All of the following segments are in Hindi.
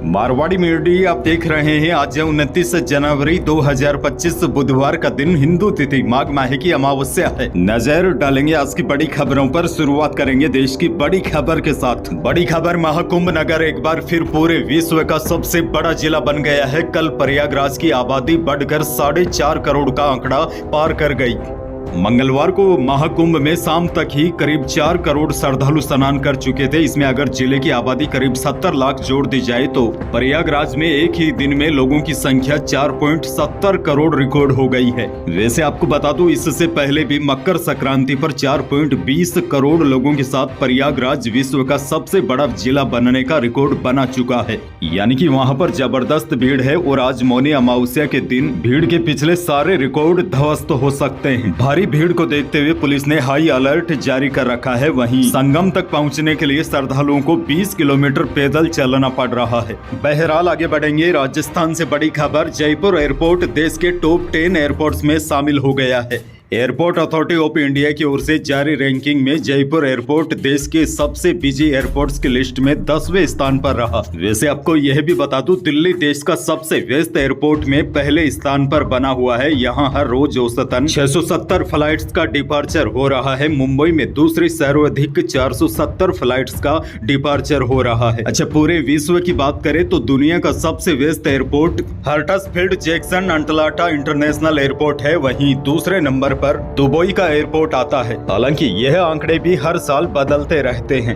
मारवाड़ी मीडिया आप देख रहे हैं। आज 29 जनवरी 2025 बुधवार का दिन, हिंदू तिथि माघ माह की अमावस्या है। नजर डालेंगे आज की बड़ी खबरों पर। शुरुआत करेंगे देश की बड़ी खबर के साथ। बड़ी खबर, महाकुंभ नगर एक बार फिर पूरे विश्व का सबसे बड़ा जिला बन गया है। कल प्रयागराज की आबादी बढ़कर 4.5 करोड़ का आंकड़ा पार कर गई। मंगलवार को महाकुंभ में शाम तक ही करीब 4 करोड़ श्रद्धालु स्नान कर चुके थे। इसमें अगर जिले की आबादी करीब 70 लाख जोड़ दी जाए तो प्रयागराज में एक ही दिन में लोगों की संख्या 4.70 करोड़ रिकॉर्ड हो गई है। वैसे आपको बता दूं, इससे पहले भी मकर संक्रांति पर 4.20 करोड़ लोगों के साथ प्रयागराज विश्व का सबसे बड़ा जिला बनने का रिकॉर्ड बना चुका है। यानी कि वहाँ पर जबरदस्त भीड़ है और आज मौनी अमावस्या के दिन भीड़ के पिछले सारे रिकॉर्ड ध्वस्त हो सकते हैं। भारी भीड़ को देखते हुए पुलिस ने हाई अलर्ट जारी कर रखा है। वहीं संगम तक पहुंचने के लिए श्रद्धालुओं को 20 किलोमीटर पैदल चलना पड़ रहा है। बहरहाल आगे बढ़ेंगे। राजस्थान से बड़ी खबर, जयपुर एयरपोर्ट देश के टॉप 10 एयरपोर्ट्स में शामिल हो गया है। एयरपोर्ट अथॉरिटी ऑफ इंडिया की ओर से जारी रैंकिंग में जयपुर एयरपोर्ट देश के सबसे बिजी एयरपोर्ट्स की लिस्ट में 10वें स्थान पर रहा। वैसे आपको यह भी बता दूं, दिल्ली देश का सबसे व्यस्त एयरपोर्ट में पहले स्थान पर बना हुआ है। यहां हर रोज औसतन 670 फ्लाइट्स का डिपार्चर हो रहा है। मुंबई में दूसरी सर्वाधिक 470 फ्लाइट्स का डिपार्चर हो रहा है। अच्छा, पूरे विश्व की बात करें तो दुनिया का सबसे व्यस्त airport Hartsfield Jackson Atlanta international airport है। वहीं दूसरे नंबर पर दुबई का एयरपोर्ट आता है। हालांकि यह आंकड़े भी हर साल बदलते रहते हैं।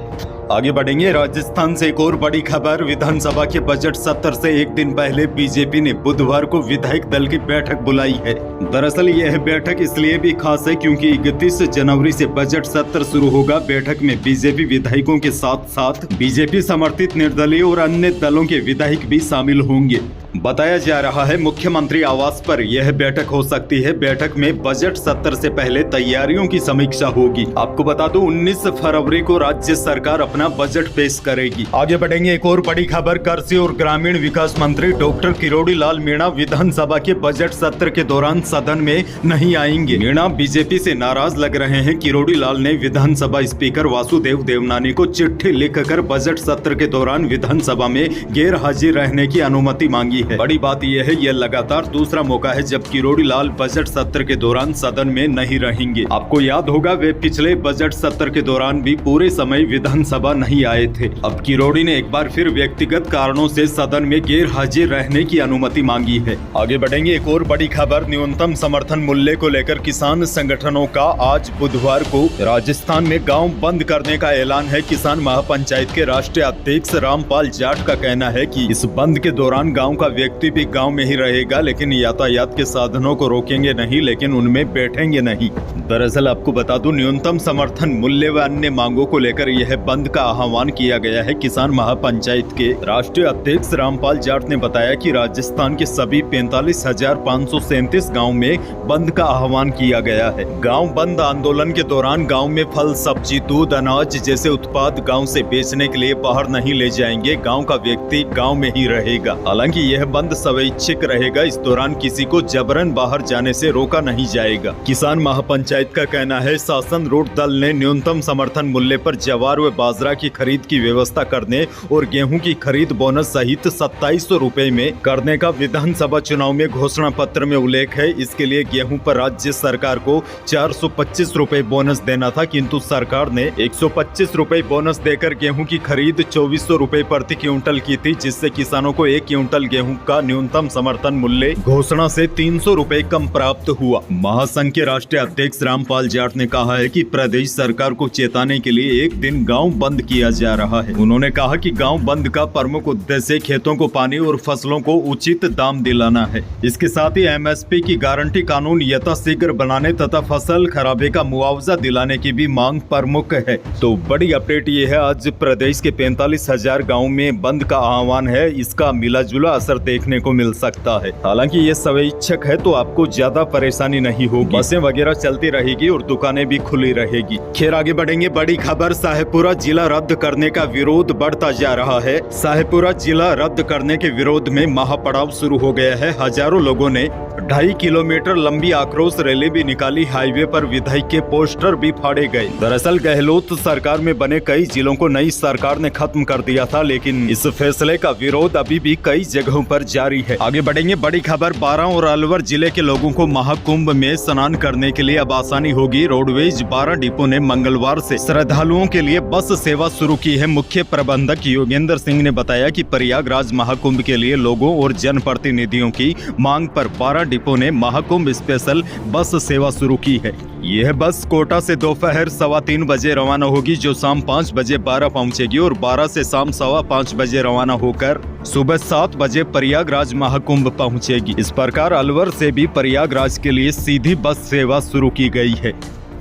आगे बढ़ेंगे। राजस्थान से एक और बड़ी खबर, विधानसभा के बजट सत्र से एक दिन पहले बीजेपी ने बुधवार को विधायक दल की बैठक बुलाई है। दरअसल यह बैठक इसलिए भी खास है क्योंकि 31 जनवरी से बजट सत्र शुरू होगा। बैठक में बीजेपी विधायकों के साथ साथ बीजेपी समर्थित निर्दलीय और अन्य दलों के विधायक भी शामिल होंगे। बताया जा रहा है मुख्यमंत्री आवास पर यह बैठक हो सकती है। बैठक में बजट सत्र से पहले तैयारियों की समीक्षा होगी। आपको बता दूं, 19 फरवरी को राज्य सरकार अपना बजट पेश करेगी। आगे बढ़ेंगे। एक और बड़ी खबर, कृषि और ग्रामीण विकास मंत्री डॉक्टर किरोड़ी लाल मीणा विधानसभा के बजट सत्र के दौरान सदन में नहीं आएंगे। मीणा बीजेपी से नाराज लग रहे हैं। किरोड़ी लाल ने विधानसभा स्पीकर वासुदेव देवनानी को चिट्ठी लिखकर बजट सत्र के दौरान विधानसभा में गैर हाजिर रहने की अनुमति मांगी है। बड़ी बात यह है, यह लगातार दूसरा मौका है जब किरोड़ी लाल बजट सत्र के दौरान सदन में नहीं रहेंगे। आपको याद होगा, वे पिछले बजट सत्र के दौरान भी पूरे समय विधानसभा नहीं आए थे। अब किरोड़ी ने एक बार फिर व्यक्तिगत कारणों से सदन में गैर हाजिर रहने की अनुमति मांगी है। आगे बढ़ेंगे। एक और बड़ी खबर, न्यूनतम समर्थन मूल्य को लेकर किसान संगठनों का आज बुधवार को राजस्थान में गाँव बंद करने का ऐलान है। किसान महापंचायत के राष्ट्रीय अध्यक्ष रामपाल जाट का कहना है कि इस बंद के दौरान गाँव का व्यक्ति भी गांव में ही रहेगा, लेकिन यातायात के साधनों को रोकेंगे नहीं, लेकिन उनमें बैठेंगे नहीं। दरअसल आपको बता दूं, न्यूनतम समर्थन मूल्य व अन्य मांगों को लेकर यह बंद का आह्वान किया गया है। किसान महापंचायत के राष्ट्रीय अध्यक्ष रामपाल जाट ने बताया कि राजस्थान के सभी 45,537 गाँव में बंद का आह्वान किया गया है। गाँव बंद आंदोलन के दौरान गाँव में फल, सब्जी, दूध, अनाज जैसे उत्पाद गाँव से बेचने के लिए बाहर नहीं ले जाएंगे। गाँव का व्यक्ति गाँव में ही रहेगा। हालांकि यह बंद स्वैच्छिक रहेगा। इस दौरान किसी को जबरन बाहर जाने से रोका नहीं जाएगा। किसान महापंचायत का कहना है, शासन रोड दल ने न्यूनतम समर्थन मूल्य पर ज्वार व बाजरा की खरीद की व्यवस्था करने और गेहूं की खरीद बोनस सहित 2700 रुपए में करने का विधानसभा चुनाव में घोषणा पत्र में उल्लेख है। इसके लिए गेहूं पर राज्य सरकार को 425 रुपए बोनस देना था, किंतु सरकार ने 125 रुपए बोनस देकर गेहूं की खरीद 2400 रुपए प्रति क्विंटल की थी, जिससे किसानों को 1 क्विंटल गेहूं का न्यूनतम समर्थन मूल्य घोषणा से 300 रुपए कम प्राप्त हुआ। महासंघ के राष्ट्रीय अध्यक्ष रामपाल जाट ने कहा है कि प्रदेश सरकार को चेताने के लिए एक दिन गांव बंद किया जा रहा है। उन्होंने कहा कि गांव बंद का प्रमुख उद्देश्य खेतों को पानी और फसलों को उचित दाम दिलाना है। इसके साथ ही MSP की गारंटी कानून यथाशीघ्र बनाने तथा फसल खराबे का मुआवजा दिलाने की भी मांग प्रमुख है। तो बड़ी अपडेट ये है, आज प्रदेश के 45,000 गाँव में बंद का आह्वान है। इसका मिला जुला असर देखने को मिल सकता है। हालांकि ये स्वैच्छिक है तो आपको ज्यादा परेशानी नहीं होगी। बसें वगैरह चलती रहेगी और दुकानें भी खुली रहेगी। खैर आगे बढ़ेंगे। बड़ी खबर, शाहपुरा जिला रद्द करने का विरोध बढ़ता जा रहा है। शाहपुरा जिला रद्द करने के विरोध में महापड़ाव शुरू हो गया है। हजारों लोगों ने 2.5 किलोमीटर लंबी आक्रोश रैली भी निकाली। हाईवे पर विधायक के पोस्टर भी फाड़े गए। दरअसल गहलोत सरकार में बने कई जिलों को नई सरकार ने खत्म कर दिया था, लेकिन इस फैसले का विरोध अभी भी कई जगहों पर जारी है। आगे बढ़ेंगे, बड़ी खबर। बारां और अलवर जिले के लोगों को महाकुंभ में स्नान करने के लिए अब आसानी होगी। रोडवेज बारां डिपो ने मंगलवार से श्रद्धालुओं के लिए बस सेवा शुरू की है। मुख्य प्रबंधक योगेंद्र सिंह ने बताया कि प्रयागराज महाकुंभ के लिए लोगों और जनप्रतिनिधियों की मांग पर बारां डिपो ने महाकुंभ स्पेशल बस सेवा शुरू की है। यह बस कोटा से दोपहर 3:15 बजे रवाना होगी, जो शाम 5 बजे बारां पहुंचेगी और 12 से शाम 5:15 बजे रवाना होकर सुबह 7 बजे प्रयागराज महाकुंभ पहुंचेगी। इस प्रकार अलवर से भी प्रयागराज के लिए सीधी बस सेवा शुरू की गई है।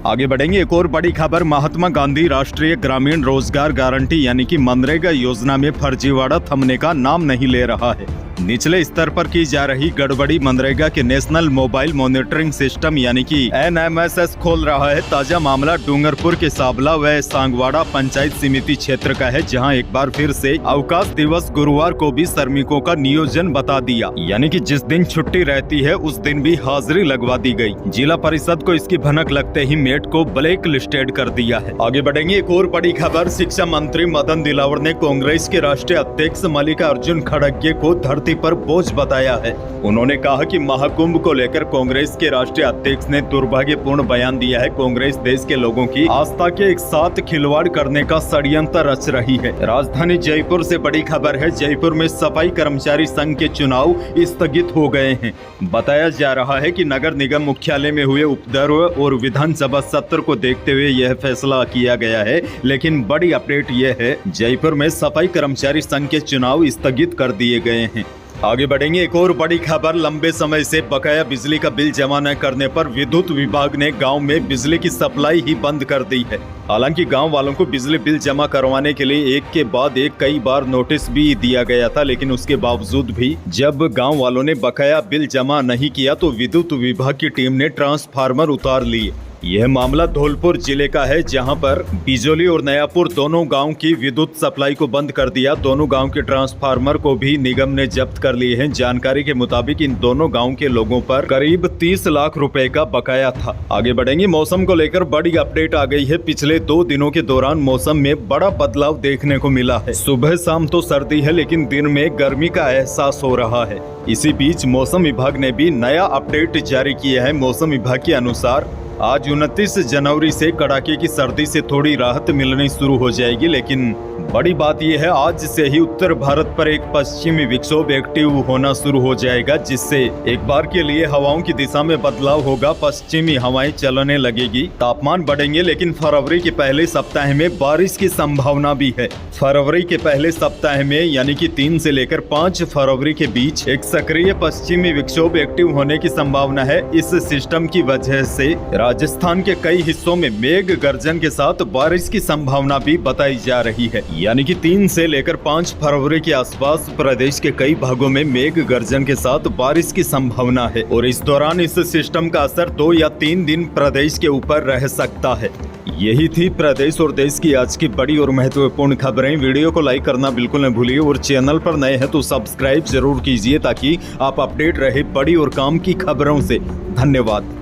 आगे बढ़ेंगे, एक और बड़ी खबर। महात्मा गांधी राष्ट्रीय ग्रामीण रोजगार गारंटी यानी कि मनरेगा योजना में फर्जीवाड़ा थमने का नाम नहीं ले रहा है। निचले स्तर पर की जा रही गड़बड़ी मनरेगा के नेशनल मोबाइल मॉनिटरिंग सिस्टम यानी कि NMSS खोल रहा है। ताजा मामला डूंगरपुर के साबला व सांगवाड़ा पंचायत समिति क्षेत्र का है, जहां एक बार फिर से अवकाश दिवस गुरुवार को भी श्रमिकों का नियोजन बता दिया, यानी कि जिस दिन छुट्टी रहती है उस दिन भी हाजिरी लगवा दी गई। जिला परिषद को इसकी भनक लगते ही मेट को ब्लैक लिस्टेड कर दिया है। आगे बढ़ेंगे, एक और बड़ी खबर। शिक्षा मंत्री मदन दिलावर ने कांग्रेस के राष्ट्रीय अध्यक्ष मल्लिकार्जुन खड़गे को धरती पर बोझ बताया है। उन्होंने कहा कि महाकुंभ को लेकर कांग्रेस के राष्ट्रीय अध्यक्ष ने दुर्भाग्यपूर्ण बयान दिया है। कांग्रेस देश के लोगों की आस्था के एक साथ खिलवाड़ करने का षड्यंत्र रच रही है। राजधानी जयपुर से बड़ी खबर है। जयपुर में सफाई कर्मचारी संघ के चुनाव स्थगित हो गए हैं। बताया जा रहा है कि नगर निगम मुख्यालय में हुए उपद्रव और विधानसभा सत्र को देखते हुए यह फैसला किया गया है। लेकिन बड़ी अपडेट यह है, जयपुर में सफाई कर्मचारी संघ के चुनाव स्थगित कर दिए गए हैं। आगे बढ़ेंगे, एक और बड़ी खबर। लंबे समय से बकाया बिजली का बिल जमा न करने पर विद्युत विभाग ने गांव में बिजली की सप्लाई ही बंद कर दी है। हालांकि गांव वालों को बिजली बिल जमा करवाने के लिए एक के बाद एक कई बार नोटिस भी दिया गया था, लेकिन उसके बावजूद भी जब गांव वालों ने बकाया बिल जमा नहीं किया तो विद्युत विभाग की टीम ने ट्रांसफार्मर उतार लिए। यह मामला धौलपुर जिले का है, जहां पर बिजोली और नयापुर दोनों गांव की विद्युत सप्लाई को बंद कर दिया। दोनों गांव के ट्रांसफार्मर को भी निगम ने जब्त कर लिए हैं। जानकारी के मुताबिक इन दोनों गांव के लोगों पर करीब 30 लाख रुपए का बकाया था। आगे बढ़ेंगे, मौसम को लेकर बड़ी अपडेट आ गई है। पिछले 2 दिनों के दौरान मौसम में बड़ा बदलाव देखने को मिला है। सुबह शाम तो सर्दी है, लेकिन दिन में गर्मी का एहसास हो रहा है। इसी बीच मौसम विभाग ने भी नया अपडेट जारी किया है। मौसम विभाग के अनुसार आज 29 जनवरी से कड़ाके की सर्दी से थोड़ी राहत मिलनी शुरू हो जाएगी, लेकिन बड़ी बात यह है आज से ही उत्तर भारत पर एक पश्चिमी विक्षोभ एक्टिव होना शुरू हो जाएगा, जिससे एक बार के लिए हवाओं की दिशा में बदलाव होगा। पश्चिमी हवाएं चलने लगेगी, तापमान बढ़ेंगे, लेकिन फरवरी के पहले सप्ताह में बारिश की संभावना भी है। फरवरी के पहले सप्ताह में यानी कि 3 से लेकर 5 फरवरी के बीच एक सक्रिय पश्चिमी विक्षोभ एक्टिव होने की संभावना है। इस सिस्टम की वजह से राजस्थान के कई हिस्सों में मेघ गर्जन के साथ बारिश की संभावना भी बताई जा रही है। यानी कि 3 से लेकर 5 फरवरी के आसपास प्रदेश के कई भागों में मेघ गर्जन के साथ बारिश की संभावना है और इस दौरान इस सिस्टम का असर 2 या 3 दिन प्रदेश के ऊपर रह सकता है। यही थी प्रदेश और देश की आज की बड़ी और महत्वपूर्ण खबरें। वीडियो को लाइक करना बिल्कुल न भूलिए और चैनल पर नए हैं तो सब्सक्राइब जरूर कीजिए, ताकि आप अपडेट रहे बड़ी और काम की खबरों से। धन्यवाद।